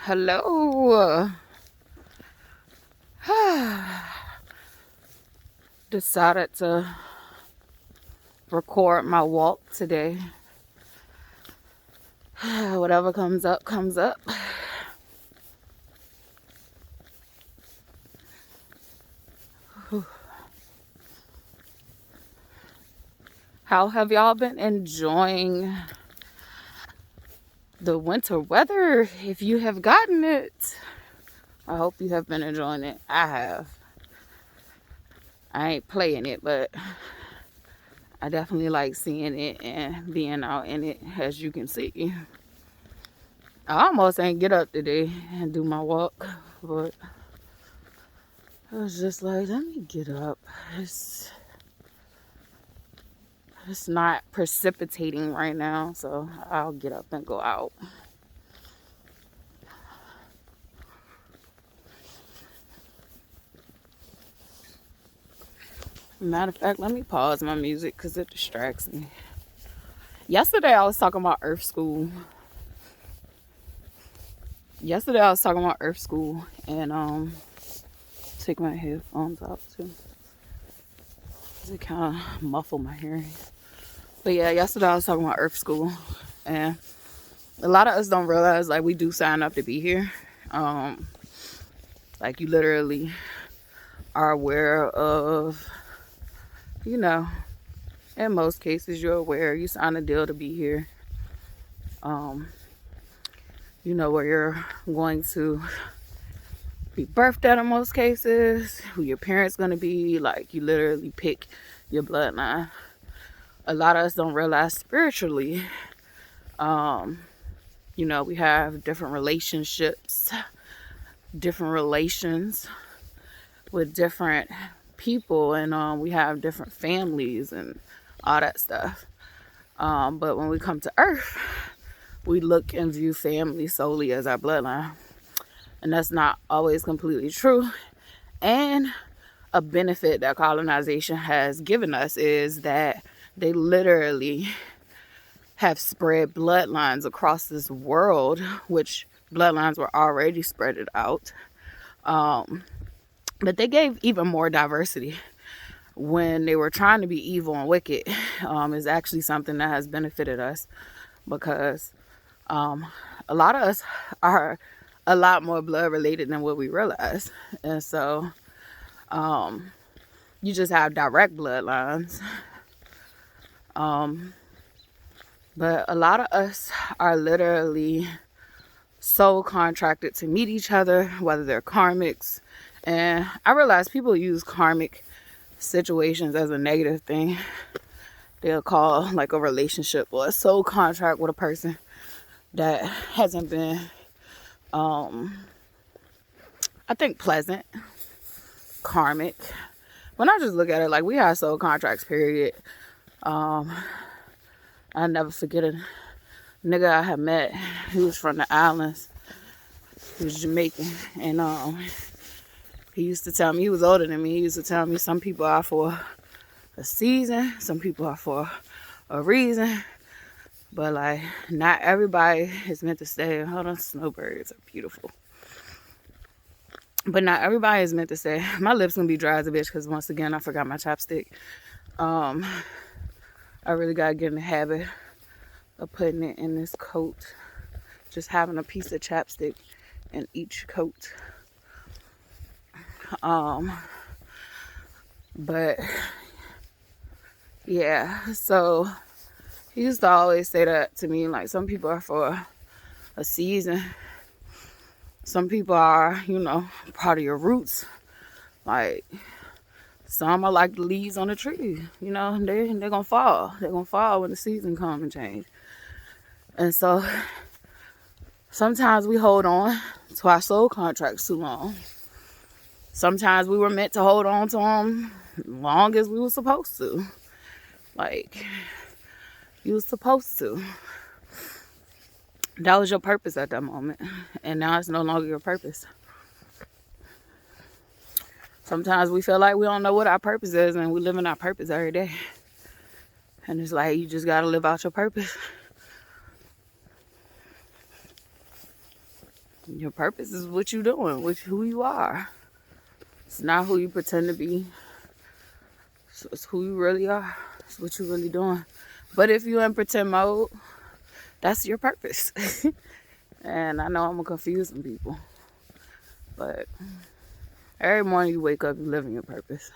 Hello. Decided to record my walk today. Whatever comes up, comes up. How have y'all been enjoying the winter weather? If you have gotten it, I hope you have been enjoying it. I have. I ain't playing it, but I definitely like seeing it and being out in it, as you can see. I almost ain't get up today and do my walk, but I was just like, let me get up. It's not precipitating right now, so I'll get up and go out. Matter of fact, let me pause my music because it distracts me. Yesterday I was talking about Earth School. And take my headphones out too. It kind of muffle my hearing. But yeah, yesterday I was talking about Earth School, and a lot of us don't realize, like, we do sign up to be here. Like, you literally are aware of, in most cases you're aware, you sign a deal to be here. You know where you're going to be birthed at in most cases, who your parents going to be. Like, you literally pick your bloodline. A lot of us don't realize spiritually, we have different relationships, different relations with different people, and we have different families and all that stuff. But when we come to Earth, we look and view family solely as our bloodline. And that's not always completely true. And a benefit that colonization has given us is that they literally have spread bloodlines across this world, which bloodlines were already spread out. But they gave even more diversity when they were trying to be evil and wicked. Is actually something that has benefited us, because a lot of us are a lot more blood related than what we realize. And so you just have direct bloodlines. But a lot of us are literally so contracted to meet each other, whether they're karmics. And I realize people use karmic situations as a negative thing. They'll call like a relationship or a soul contract with a person that hasn't been, I think, pleasant, karmic. When I just look at it, like, we have soul contracts, period. I'll never forget a nigga I had met. He was from the islands. He was Jamaican. And he used to tell me, he was older than me, he used to tell me some people are for a season, some people are for a reason. But, like, not everybody is meant to stay. Hold on, snowbirds are beautiful. But not everybody is meant to stay. My lips gonna be dry as a bitch because, once again, I forgot my chapstick. I really gotta get in the habit of putting it in this coat. Just having a piece of chapstick in each coat. But yeah, so he used to always say that to me, like, some people are for a season. Some people are, part of your roots. Like, some are like the leaves on the tree. They're gonna fall. They're gonna fall when the season comes and change. And so sometimes we hold on to our soul contracts too long. Sometimes we were meant to hold on to them long as we were supposed to. Like, you were supposed to. That was your purpose at that moment. And now it's no longer your purpose. Sometimes we feel like we don't know what our purpose is, and we live in our purpose every day. And it's like, you just got to live out your purpose. Your purpose is what you're doing, who you are. It's not who you pretend to be. It's who you really are. It's what you're really doing. But if you're in pretend mode, that's your purpose. And I know I'm going to confuse some people. But every morning you wake up, you live in your purpose.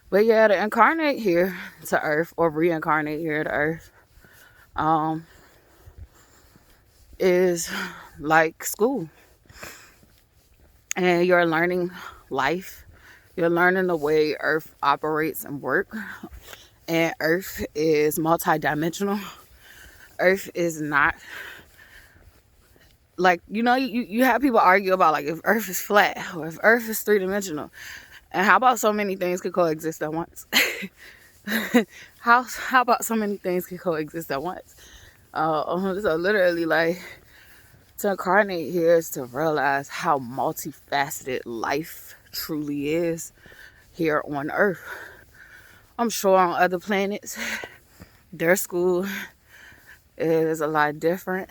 But yeah, to incarnate here to Earth, or reincarnate here to Earth, is like school. And you're learning life. You're learning the way Earth operates and works. And Earth is multidimensional. Earth is not like, you have people argue about like if Earth is flat or if Earth is three-dimensional. And how about so many things could coexist at once? How about so many things could coexist at once? So literally, like, to incarnate here is to realize how multifaceted life truly is here on Earth. I'm sure on other planets, their school is a lot different.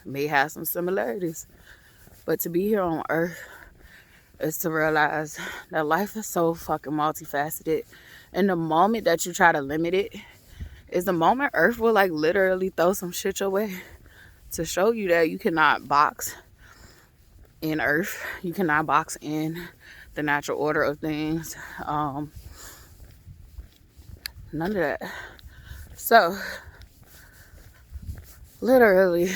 May have some similarities. But to be here on Earth is to realize that life is so fucking multifaceted. And the moment that you try to limit it is the moment Earth will like literally throw some shit your way to show you that you cannot box in Earth. You cannot box in the natural order of things. None of that. So, literally,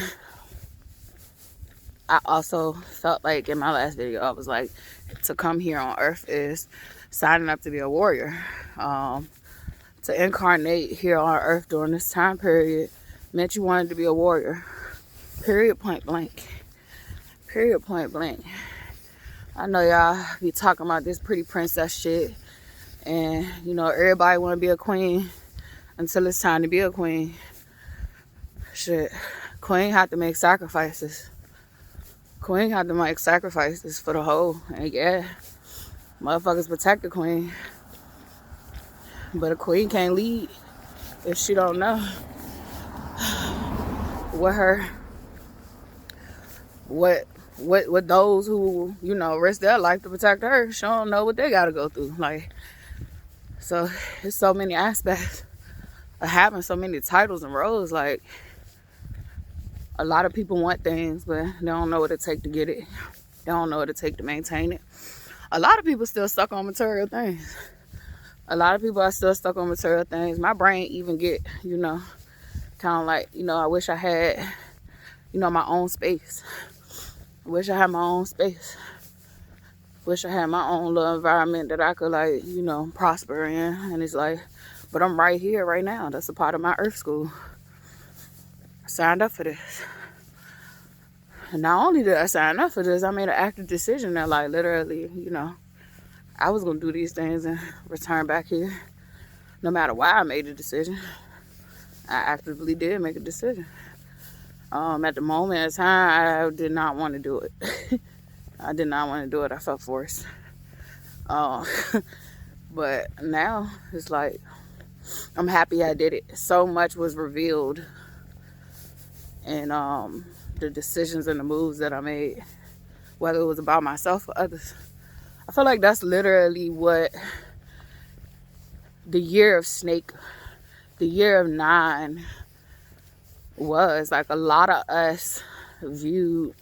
I also felt like in my last video, I was like, to come here on Earth is signing up to be a warrior. To incarnate here on Earth during this time period meant you wanted to be a warrior. Period, point blank. Period, point blank. I know y'all be talking about this pretty princess shit. And, everybody want to be a queen until it's time to be a queen. Shit. Queen have to make sacrifices. Queen have to make sacrifices for the whole. And yeah, motherfuckers protect the queen. But a queen can't lead if she don't know what those who, risk their life to protect her, she don't know what they gotta go through. Like, so there's so many aspects of having so many titles and roles. Like, a lot of people want things, but they don't know what it takes to get it. They don't know what it takes to maintain it. A lot of people still stuck on material things. A lot of people are still stuck on material things. My brain even get, kind of like, I wish I had, my own space. I wish I had my own space. Wish I had my own little environment that I could, like, prosper in. And it's like, but I'm right here, right now. That's a part of my Earth school. I signed up for this. And not only did I sign up for this, I made an active decision that, like, literally, I was going to do these things and return back here. No matter why I made a decision, I actively did make a decision. At the moment in time, I did not want to do it. I did not want to do it. I felt forced. But now, it's like, I'm happy I did it. So much was revealed in the decisions and the moves that I made, whether it was about myself or others. I feel like that's literally what the year of snake, the year of 9 was. Like, a lot of us viewed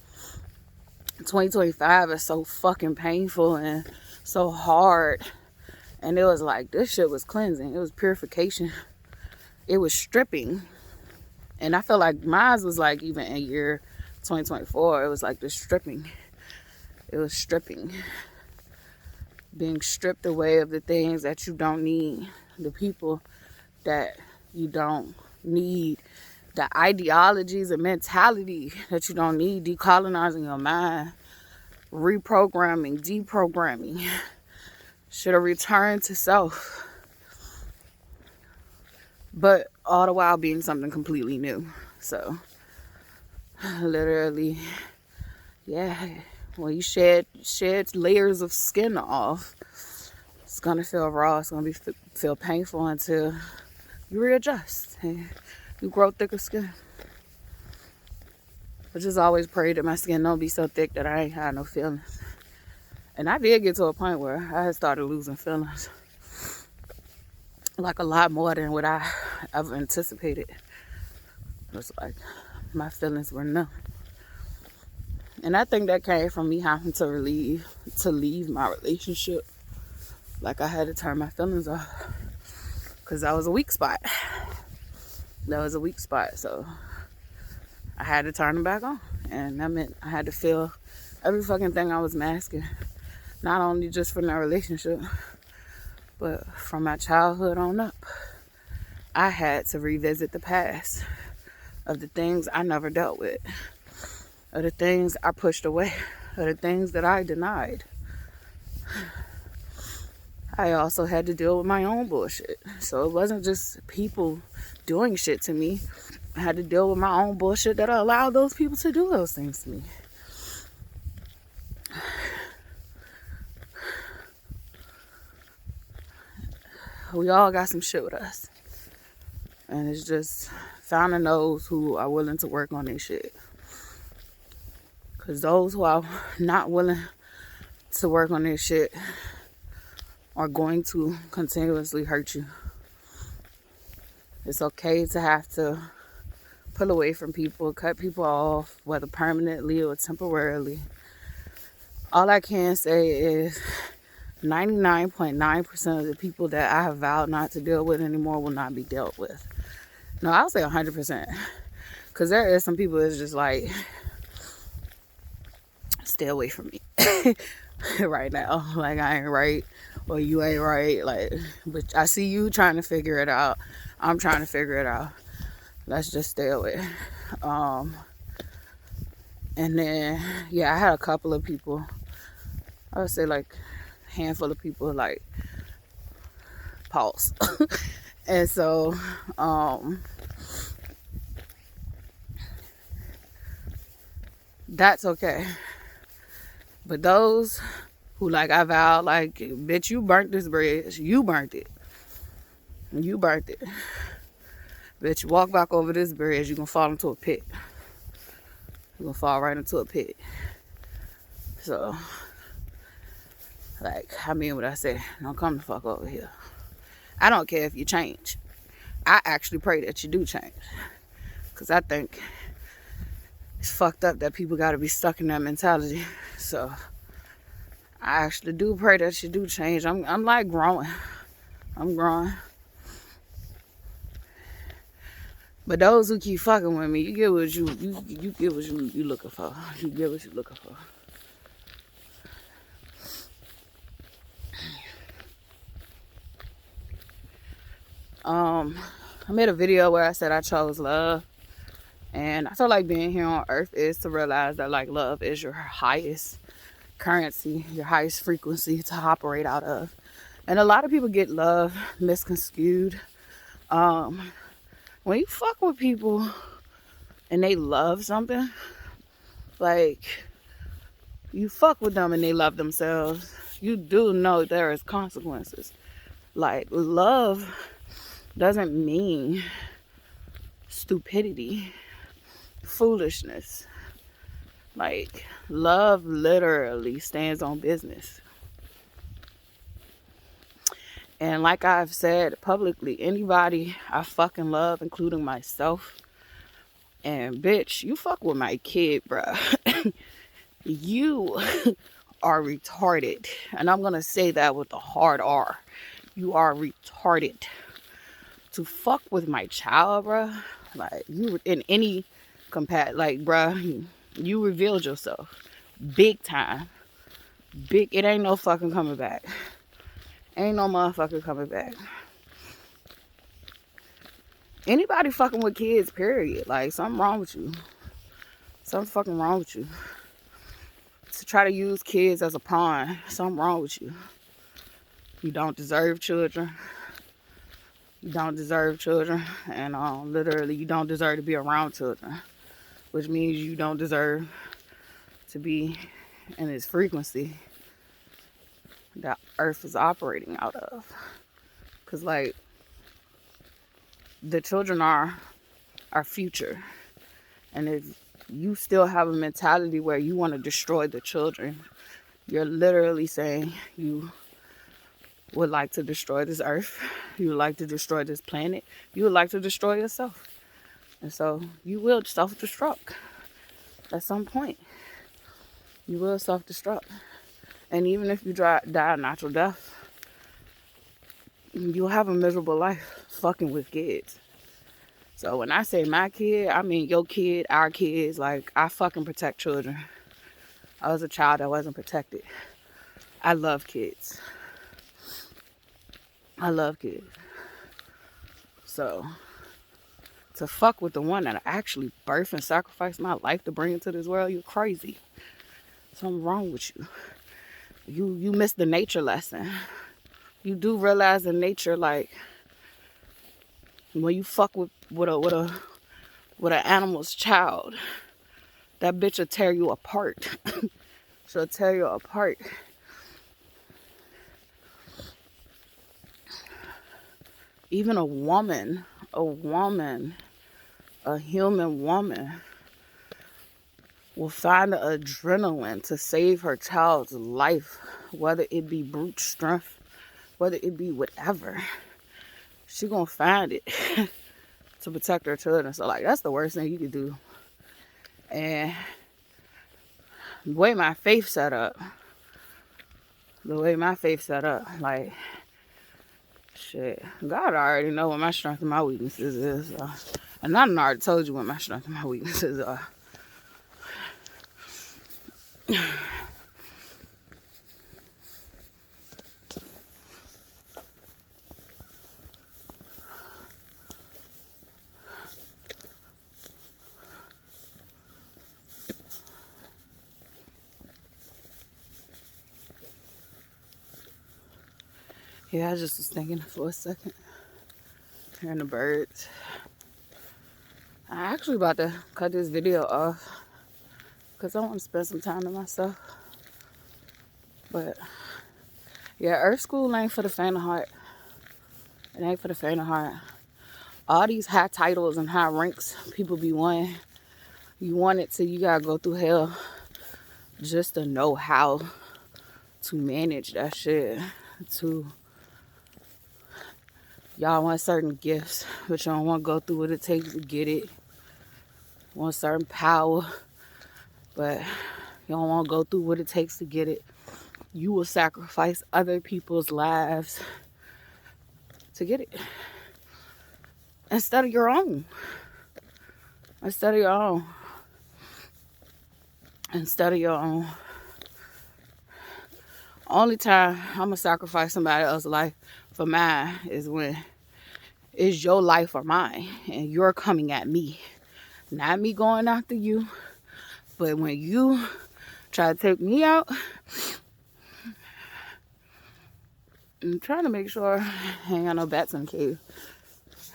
2025 as so fucking painful and so hard. And it was like, this shit was cleansing. It was purification. It was stripping. And I feel like mine was like, even in year 2024, it was like the stripping. It was stripping. Being stripped away of the things that you don't need, the people that you don't need, the ideologies and mentality that you don't need, decolonizing your mind, reprogramming, deprogramming, should have returned to self, but all the while being something completely new. So, literally, yeah. When you shed layers of skin off, it's gonna feel raw. It's gonna feel painful until you readjust and you grow thicker skin. I just always pray that my skin don't be so thick that I ain't had no feelings. And I did get to a point where I had started losing feelings. Like a lot more than what I ever anticipated. It was like my feelings were numb. And I think that came from me having to leave my relationship. Like I had to turn my feelings off. Because that was a weak spot. So I had to turn them back on. And that meant I had to feel every fucking thing I was masking. Not only just from that relationship, but from my childhood on up. I had to revisit the past of the things I never dealt with, of the things I pushed away, of the things that I denied. I also had to deal with my own bullshit. So it wasn't just people doing shit to me. I had to deal with my own bullshit that allowed those people to do those things to me. We all got some shit with us. And it's just finding those who are willing to work on their shit. Because those who are not willing to work on their shit are going to continuously hurt you. It's okay to have to pull away from people, cut people off, whether permanently or temporarily. All I can say is 99.9% of the people that I have vowed not to deal with anymore will not be dealt with. No, I'll say 100%. Because there is some people that's just like, stay away from me right now. Like, I ain't right, or you ain't right. Like, but I see you trying to figure it out. I'm trying to figure it out. Let's just stay away. And then, yeah, I had a couple of people. I would say like a handful of people like pause. And so, that's okay. But those who like I vowed, like, bitch, you burnt this bridge. You burnt it. Bitch, you walk back over this bridge, you're gonna fall into a pit. You're gonna fall right into a pit. So, like, I mean what I say. Don't come the fuck over here. I don't care if you change. I actually pray that you do change. Because I think it's fucked up that people gotta be stuck in that mentality. So, I actually do pray that you do change. I'm like growing. I'm growing. But those who keep fucking with me, you get what you get what you looking for. You get what you looking for. I made a video where I said I chose love. And I feel like being here on earth is to realize that like love is your highest currency, your highest frequency to operate out of. And a lot of people get love misconstrued. When you fuck with people and they love something, like you fuck with them and they love themselves, you do know there is consequences. Like love doesn't mean stupidity, foolishness. Like love literally stands on business. And like I've said publicly, anybody I fucking love, including myself, and bitch, you fuck with my kid, bruh. You are retarded. And I'm gonna say that with a hard R. You are retarded. To fuck with my child, bruh. Like, you in any like, bruh, you revealed yourself. Big time. Big, it ain't no fucking coming back. Ain't no motherfucker coming back. Anybody fucking with kids, period. Like, something wrong with you. Something fucking wrong with you. To try to use kids as a pawn, something wrong with you. You don't deserve children. You don't deserve children. And literally, you don't deserve to be around children. Which means you don't deserve to be in this frequency that Earth is operating out of. Because, like, the children are our future. And if you still have a mentality where you want to destroy the children. You're literally saying you would like to destroy this earth. You would like to destroy this planet. You would like to destroy yourself. And so you will self-destruct at some point. You will self-destruct. And even if you die a natural death, you'll have a miserable life fucking with kids. So when I say my kid, I mean your kid, our kids. Like, I fucking protect children. I was a child that wasn't protected. I love kids. I love kids. So to fuck with the one that I actually birthed and sacrificed my life to bring into this world, you're crazy. Something wrong with you. You missed the nature lesson. You do realize in nature, like, when you fuck with an animal's child, that bitch will tear you apart. She'll tear you apart. Even a human woman will find the adrenaline to save her child's life, whether it be brute strength, whether it be whatever. She gonna find it to protect her children. So, like, that's the worst thing you could do. And the way my faith set up, like, shit, God already know what my strength and my weaknesses is. And I done already told you what my strength and my weaknesses are. Yeah, I just was thinking for a second. Hearing the birds. I'm actually about to cut this video off because I want to spend some time to myself. But yeah, Earth School ain't for the faint of heart. It ain't for the faint of heart. All these high titles and high ranks people be wanting. You want it till you gotta go through hell just to know how to manage that shit. Y'all want certain gifts, but you don't want to go through what it takes to get it. You want certain power, but you don't want to go through what it takes to get it. You will sacrifice other people's lives to get it. Instead of your own. Instead of your own. Instead of your own. Only time I'm going to sacrifice somebody else's life for mine is when it's your life or mine and you're coming at me. Not me going after you, but when you try to take me out, I'm trying to make sure I ain't got no bats in the cave.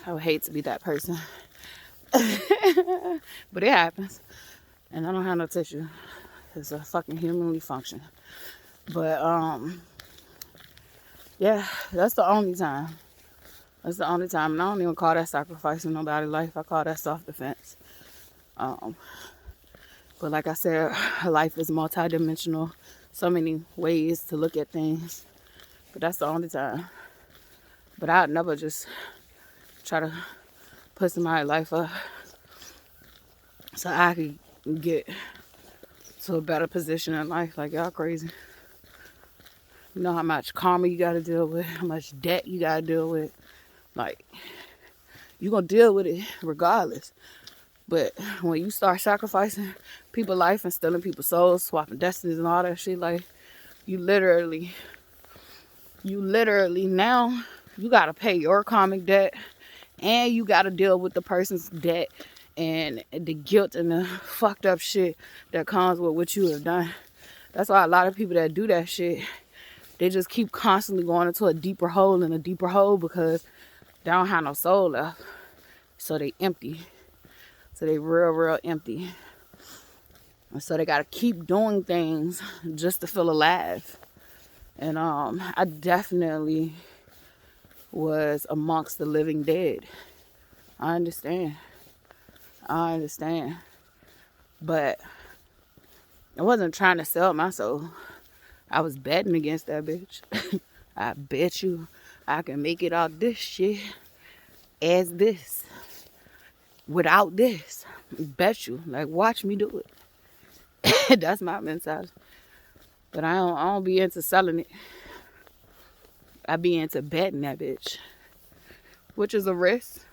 I would hate to be that person. But it happens. And I don't have no tissue. It's a fucking humanly function. But, yeah, that's the only time. That's the only time. And I don't even call that sacrificing nobody's life. I call that self-defense. But like I said, life is multidimensional. So many ways to look at things. But that's the only time. But I'd never just try to put somebody's life up so I could get to a better position in life. Like, y'all crazy. You know how much karma you gotta deal with, how much debt you gotta deal with. Like, you gonna deal with it regardless. But when you start sacrificing people's life and stealing people's souls, swapping destinies and all that shit, like, you literally now, you gotta pay your karmic debt and you gotta deal with the person's debt and the guilt and the fucked up shit that comes with what you have done. That's why a lot of people that do that shit, they just keep constantly going into a deeper hole and a deeper hole because they don't have no soul left. So they empty. So they real empty. And so they gotta keep doing things just to feel alive. And I definitely was amongst the living dead. I understand. But I wasn't trying to sell my soul. I was betting against that bitch. I bet you I can make it out this shit as this. Without this. Bet you. Like, watch me do it. That's my mentality. But I don't be into selling it. I be into betting that bitch. Which is a risk.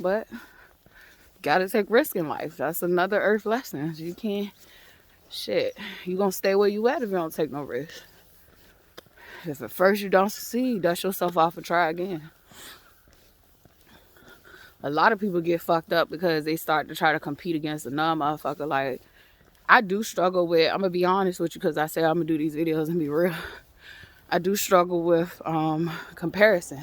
But gotta take risk in life. That's another earth lesson. You can't, shit, you gonna stay where you at if you don't take no risk. If at first you don't succeed, dust yourself off and try again. A lot of people get fucked up because they start to try to compete against another motherfucker. Like, I do struggle with, I'm gonna be honest with you because I say I'm gonna do these videos and be real. I do struggle with comparison.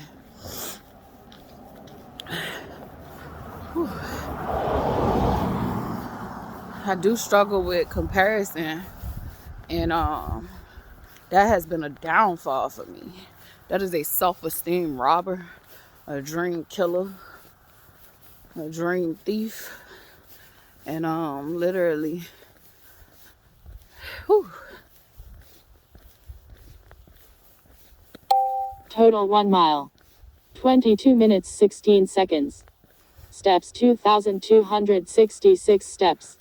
Whew. I do struggle with comparison, and that has been a downfall for me. That is a self-esteem robber, a dream killer, a dream thief, and literally, whew. Total 1 mile, 22 minutes 16 seconds. Steps 2,266 steps.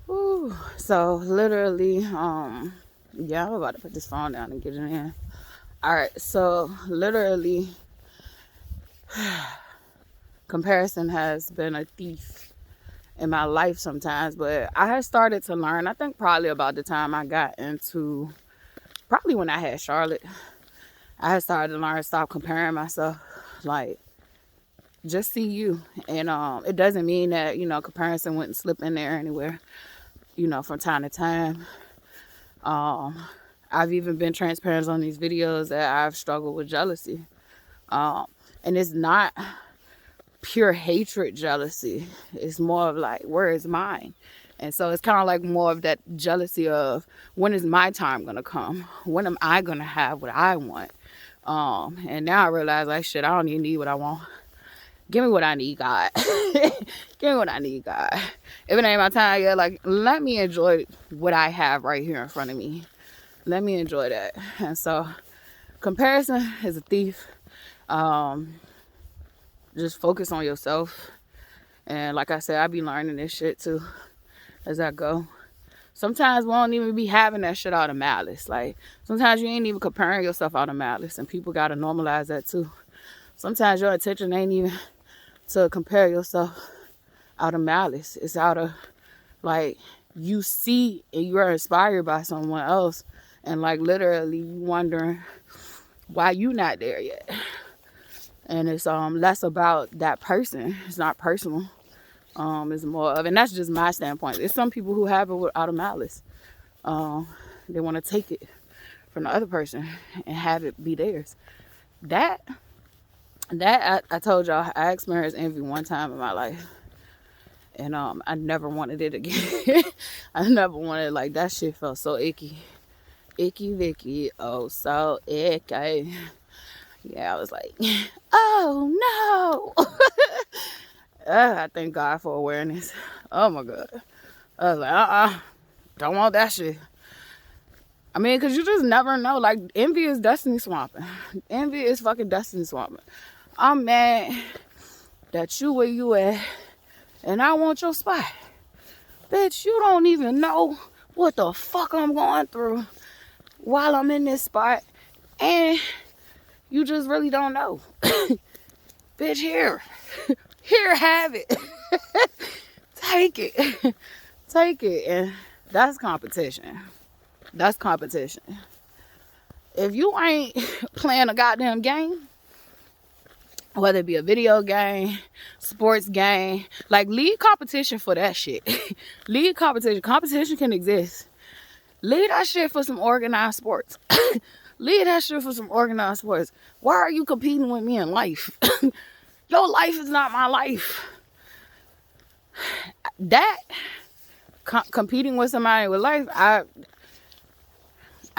Ooh, so literally, yeah, I'm about to put this phone down and get it in. All right, so literally, comparison has been a thief in my life sometimes, but I had started to learn, I think probably about the time I got into, probably when I had Charlotte, I had started to learn to stop comparing myself. Like, just see you. And it doesn't mean that, you know, comparison wouldn't slip in there anywhere, you know, from time to time. I've even been transparent on these videos that I've struggled with jealousy. And it's not pure hatred jealousy. It's more of like, where is mine? And so it's kind of like more of that jealousy of, when is my time going to come? When am I going to have what I want? And now I realize, like, shit, I don't even need what I want. Give me what I need, God. Give me what I need, God. If it ain't my time yet, like, let me enjoy what I have right here in front of me. Let me enjoy that. And so, comparison is a thief. Just focus on yourself. And like I said, I be learning this shit too as I go. Sometimes we don't even be having that shit out of malice. Like, sometimes you ain't even comparing yourself out of malice. And people got to normalize that too. Sometimes your intention ain't even to compare yourself out of malice. It's out of, like, you see and you're inspired by someone else. And, like, literally you wondering why you not there yet. And it's less about that person. It's not personal. It's more of, and that's just my standpoint. There's some people who have it out of malice. They want to take it from the other person and have it be theirs. That I told y'all, I experienced envy one time in my life. And I never wanted it again. I never wanted it. Like, that shit felt so icky. Icky Vicky. Oh, so icky. Yeah, I was like, oh no. I thank God for awareness. Oh my God. I was like, don't want that shit. I mean, because you just never know. Like, envy is destiny swamping. Envy is fucking destiny swamping. I'm mad that you where you at and I want your spot. Bitch, you don't even know what the fuck I'm going through while I'm in this spot. And you just really don't know. Bitch, here, have it. Take it. Take it. And that's competition. That's competition. If you ain't playing a goddamn game, whether it be a video game, sports game, like, leave competition for that shit. Leave competition. Competition can exist. Leave that shit for some organized sports. Leave that shit for some organized sports. Why are you competing with me in life? Your life is not my life. That competing with somebody with life, I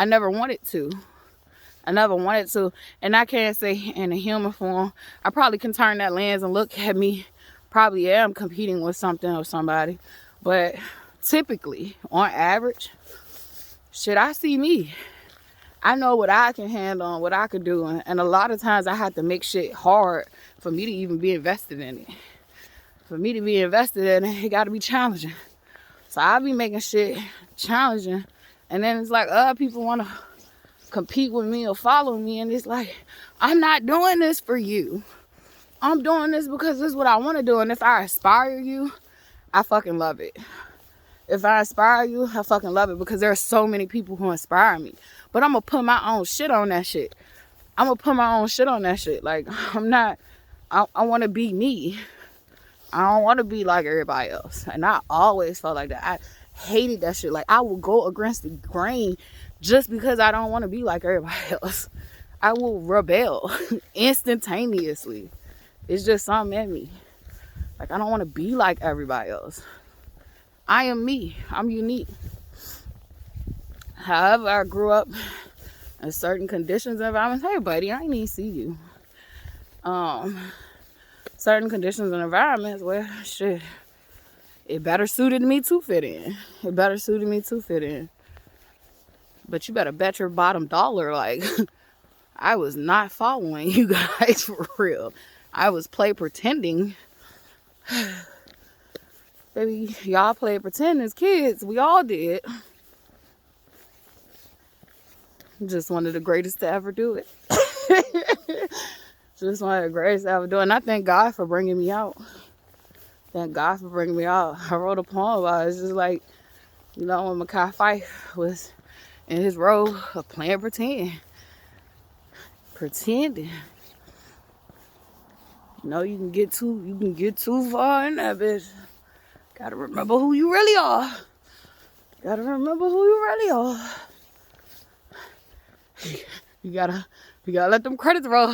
never wanted to. I never wanted to. And I can't say in a human form. I probably can turn that lens and look at me. Probably am competing with something or somebody. But typically, on average, shit, I see me. I know what I can handle and what I can do. And a lot of times I have to make shit hard for me to even be invested in it. For me to be invested in it, it got to be challenging. So I be making shit challenging. And then it's like other people want to compete with me or follow me. And it's like, I'm not doing this for you. I'm doing this because this is what I want to do. And if I inspire you, I fucking love it. If I inspire you, I fucking love it, because there are so many people who inspire me. But I'm going to put my own shit on that shit. I'm going to put my own shit on that shit. Like, I'm not, I want to be me. I don't want to be like everybody else. And I always felt like that. I hated that shit. Like, I will go against the grain just because I don't want to be like everybody else. I will rebel instantaneously. It's just something in me. Like, I don't want to be like everybody else. I am me. I'm unique. However, I grew up in certain conditions and environments. Hey, buddy, I ain't even see you. Certain conditions and environments where, shit, it better suited me to fit in. It better suited me to fit in. But you better bet your bottom dollar, like, I was not following you guys for real. I was pretending. Baby, y'all played pretend as kids. We all did. Just one of the greatest to ever do it. Just one of the greatest to ever do it. And I thank God for bringing me out. Thank God for bringing me out. I wrote a poem about it. It's just like, you know, when Mekhi Phifer was in his role of playing pretend. Pretending. You know, you can get too far in that bitch. Gotta remember who you really are. Gotta remember who you really are. You gotta let them credits roll.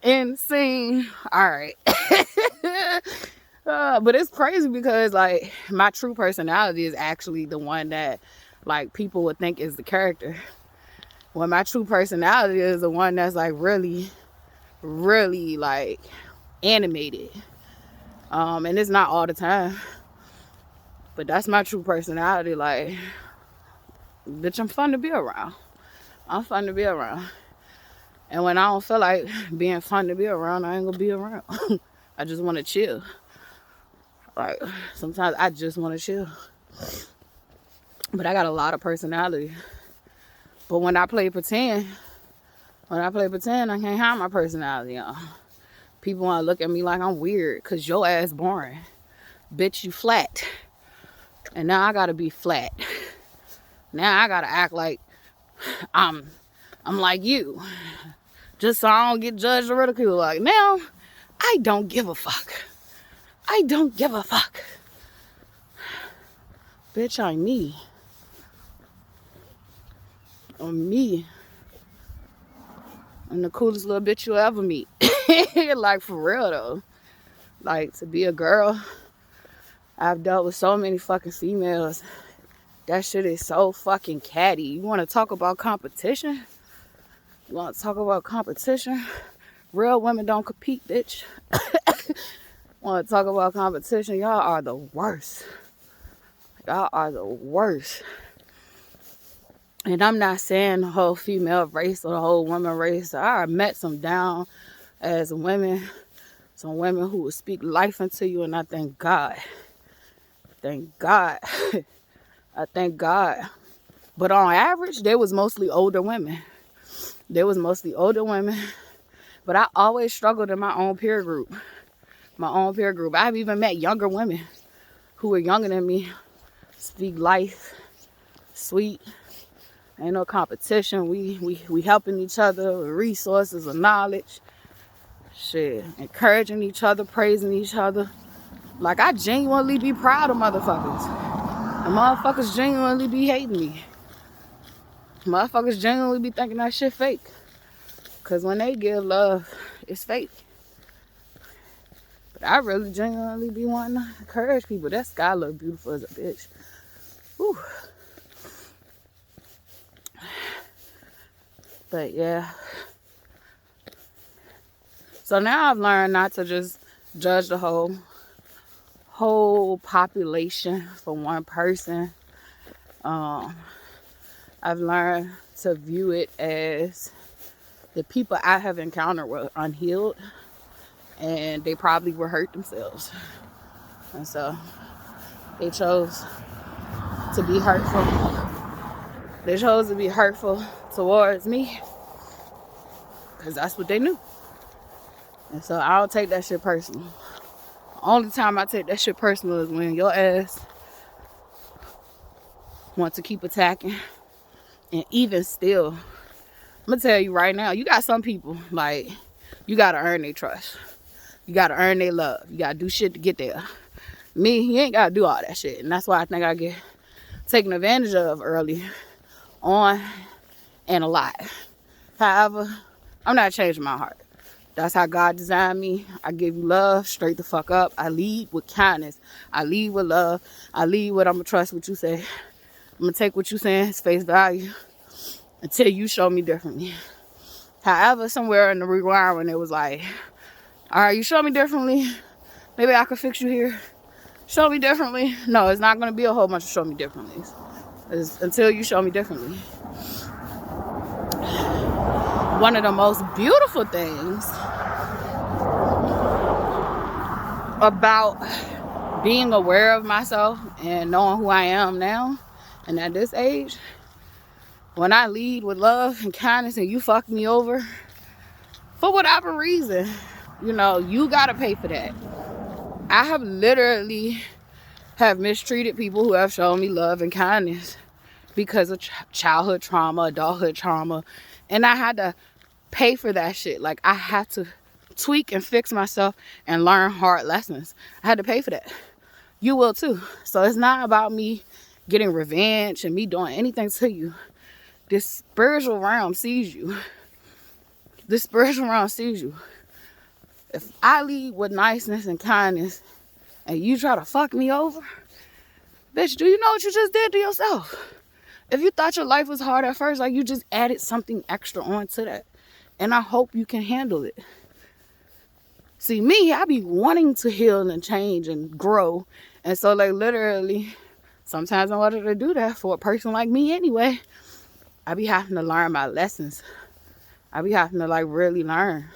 Insane. Alright. But it's crazy because, like, my true personality is actually the one that, like, people would think is the character. When my true personality is the one that's, like, really, really, like, animated. And it's not all the time. But that's my true personality. Like, bitch, I'm fun to be around. I'm fun to be around. And when I don't feel like being fun to be around, I ain't gonna be around. I just want to chill. Like, sometimes I just want to chill. But I got a lot of personality. But when I play pretend, I can't hide my personality, y'all. People want to look at me like I'm weird because your ass boring. Bitch, you flat. And now I gotta be flat. Now I gotta act like I'm like you. Just so I don't get judged or ridiculed. Like, now, I don't give a fuck. I don't give a fuck. Bitch, I'm me. I'm me. I'm the coolest little bitch you'll ever meet. Like, for real, though. Like, to be a girl, I've dealt with so many fucking females. That shit is so fucking catty. You want to talk about competition? You want to talk about competition? Real women don't compete, bitch. Want to talk about competition? Y'all are the worst. Y'all are the worst. And I'm not saying the whole female race or the whole woman race. I met some down as women. Some women who will speak life into you, and I thank God. Thank God. I thank God. But on average, they was mostly older women. But I always struggled in my own peer group. I've even met younger women who were younger than me. Speak life. Sweet. Ain't no competition. We helping each other with resources and knowledge. Shit. Encouraging each other. Praising each other. Like, I genuinely be proud of motherfuckers. And motherfuckers genuinely be hating me. Motherfuckers genuinely be thinking that shit fake. Because when they give love, it's fake. But I really genuinely be wanting to encourage people. That sky look beautiful as a bitch. Whew. But yeah. So now I've learned not to just judge the whole whole population for one person. I've learned to view it as the people I have encountered were unhealed, and they probably were hurt themselves. And so they chose to be hurtful. They chose to be hurtful towards me because that's what they knew. And so I don't take that shit personal. The only time I take that shit personal is when your ass want to keep attacking. And even still, I'm gonna tell you right now, you got some people, like, you gotta earn their trust. You gotta earn their love. You gotta do shit to get there. Me, you ain't gotta do all that shit. And that's why I think I get taken advantage of early on and a lot. However, I'm not changing my heart. That's how God designed me. I give you love straight the fuck up. I lead with kindness. I lead with love. I lead with I'm gonna trust what you say. I'm gonna take what you saying as face value until you show me differently. However, somewhere in the rewind when it was like, all right, you show me differently, maybe I could fix you here. Show me differently. No, it's not gonna be a whole bunch of show me differently. It's until you show me differently. One of the most beautiful things about being aware of myself and knowing who I am now and at this age, when I lead with love and kindness and you fuck me over for whatever reason, you know, you gotta pay for that. I have literally have mistreated people who have shown me love and kindness because of childhood trauma, adulthood trauma, and I had to pay for that shit. Like, I had to tweak and fix myself and learn hard lessons. I had to pay for that. You will too. So it's not about me getting revenge and me doing anything to you. This spiritual realm sees you. This spiritual realm sees you. If I lead with niceness and kindness and you try to fuck me over, bitch, do you know what you just did to yourself? If you thought your life was hard at first, like, you just added something extra onto that. And I hope you can handle it. See, me, I be wanting to heal and change and grow. And so, like, literally, sometimes in order to do that for a person like me anyway, I be having to learn my lessons. I be having to, like, really learn.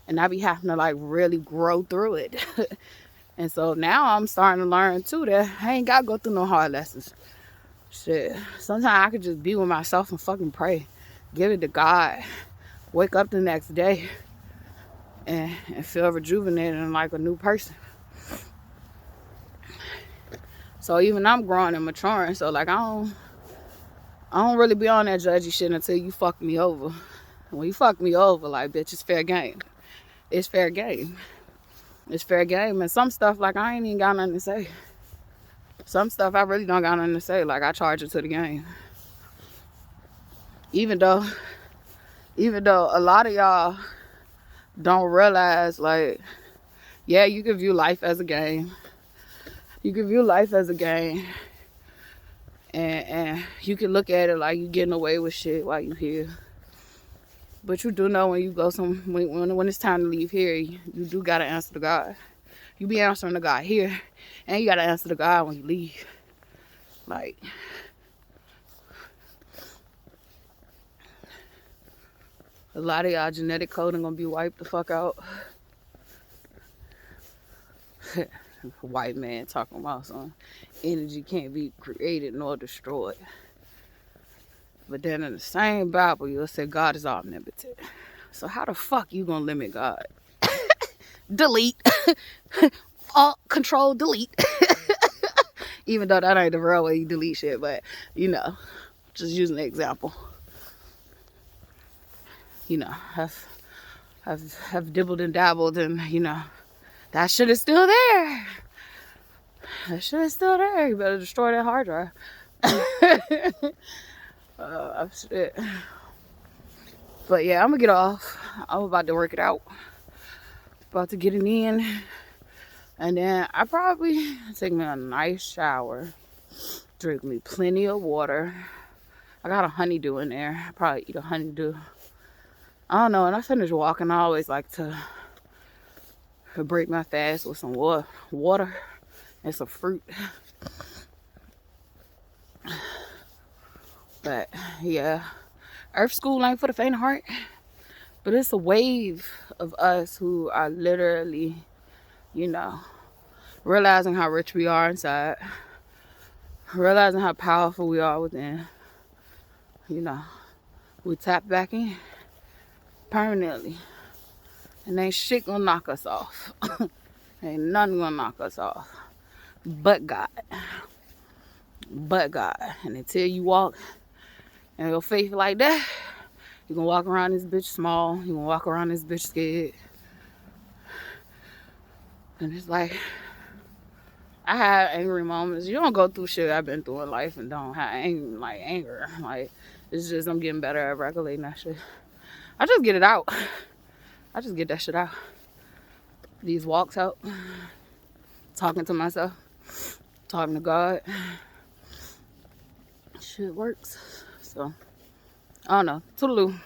And I be having to, like, really grow through it. And so now I'm starting to learn, too, that I ain't got to go through no hard lessons. Shit. Sometimes I could just be with myself and fucking pray. Give it to God. Wake up the next day and feel rejuvenated and like a new person. So even I'm growing and maturing. So, like, I don't really be on that judgy shit until you fuck me over. When you fuck me over, like, bitch, it's fair game. It's fair game. It's fair game. And some stuff, like, I ain't even got nothing to say. Some stuff I really don't got nothing to say. Like, I charge it to the game. Even though a lot of y'all don't realize, like, yeah, you can view life as a game. You can view life as a game. And you can look at it like you getting away with shit while you here. But you do know when you go when it's time to leave here, you do gotta answer to God. You be answering to God here, and you gotta answer to God when you leave. Like, a lot of y'all genetic coding gonna be wiped the fuck out. White man talking about some energy can't be created nor destroyed. But then in the same Bible, you'll say God is omnipotent. So how the fuck you gonna limit God? Delete. Alt, control, delete. Even though that ain't the real way you delete shit, but, you know, just using an example. You know, have dibbled and dabbled, and, you know, that shit is still there. That shit is still there. You better destroy that hard drive. Shit. But yeah, I'm gonna get off. I'm about to work it out. About to get it in. And then I probably take me a nice shower. Drink me plenty of water. I got a honeydew in there. I probably eat a honeydew. I don't know. When I finish walking, I always like to break my fast with some water. It's a fruit. But yeah, Earth School ain't for the faint of heart. But it's a wave of us who are literally, you know, realizing how rich we are inside, realizing how powerful we are within. You know, we tap back in permanently. And ain't shit gonna knock us off. Ain't nothing gonna knock us off. But God. But God. And until you walk in your faith like that, you gonna walk around this bitch small. You gonna walk around this bitch scared. And it's like, I have angry moments. You don't go through shit I've been through in life and don't have anger. Like, it's just I'm getting better at regulating that shit. I just get it out. I just get that shit out. These walks help. Talking to myself. Talking to God. Shit works. So, I don't know. Toodaloo.